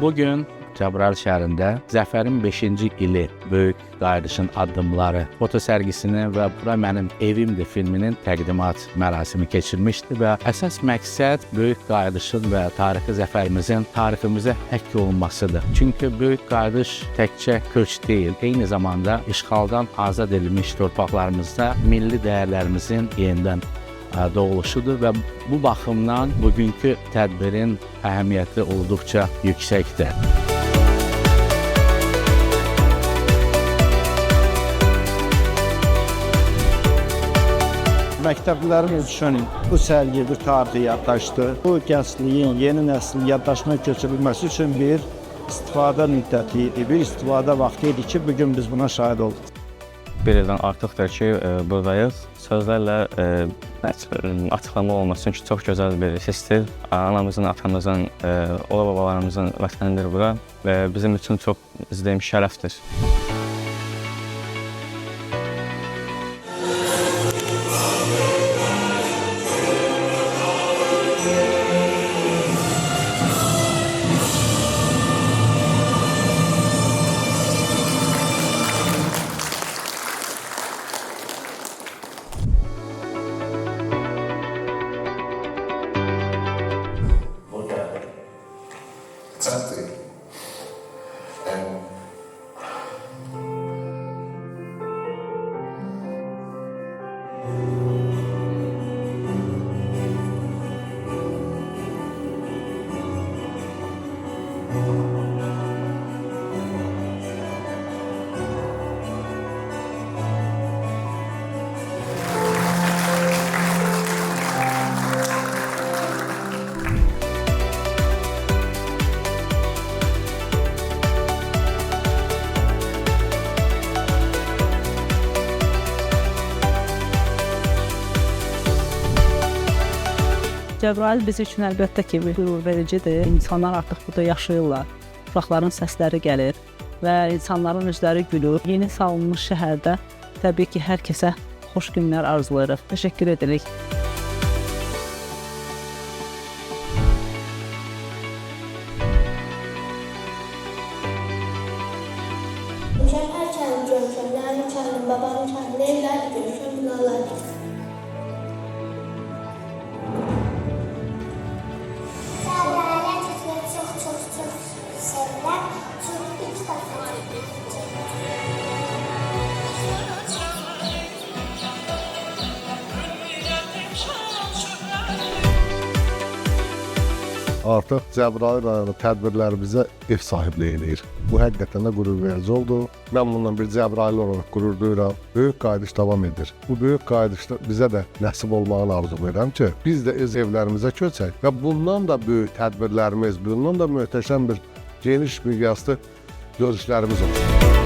Bugün Cəbrayıl şəhərində Zəfərin 5-ci ili Böyük Qayıdışın addımları foto sərgisini və Bura Mənim Evimdir filminin təqdimat mərasimi keçirmişdi və əsas məqsəd Böyük Qayıdışın və tarixi zəfərimizin tariximizə həkk olunmasıdır. Çünki Böyük Qayıdış təkcə köç deyil, eyni zamanda işğaldan azad edilmiş torpaqlarımızda milli dəyərlərimizin yenidən doğuluşudur və bu baxımdan bugünkü tədbirin əhəmiyyəti olduqca yüksəkdir. Məktəblilərin üçün bu sərgi bir tarixi yaddaşdır. Bu gəncliyin, yeni nəslin yaddaşına köçürülməsi üçün bir istifadə müddəti idi, bir istifadə vaxtı idi ki, bugün biz buna şahid olduq. Bir ildən artıqdır ki, buradayıq. Sözlərlə açıqlama olması üçün çox gözəl bir hissdir. Anamızın, atamızın, ola babalarımızın vətənidir bura və bizim üçün çox şərəfdir. Exactly. Cəbrayıl biz üçün əlbəttə ki, qürur vericidir. İnsanlar artıq burada yaşayırlar, uşaqların səsləri gəlir və insanların üzləri gülür. Yeni salınmış şəhərdə təbii ki, hər kəsə xoş günlər arzulayırıq. Təşəkkür edirik. Her kendim görmüşüm, nənəmin kendim, babamın kendim, evlər görmüşüm, binalar görmüşüm. Çok sevilen, çünkü ilk defa Artıq Cəbrayıl rayonu tədbirlərimizə ev sahibliyi edir. Bu həqiqətən də qürur verici oldu. Mən bundan bir Cəbrayıl olaraq qürur duyuram. Böyük qayıdış davam edir. Bu böyük qayıdışda bizə də nəsib olmağını arzulayıram ki, biz də öz evlərimizə köçək və bundan da böyük tədbirlərimiz, bundan da möhtəşəm bir geniş miqyaslı görüşlərimiz olsun.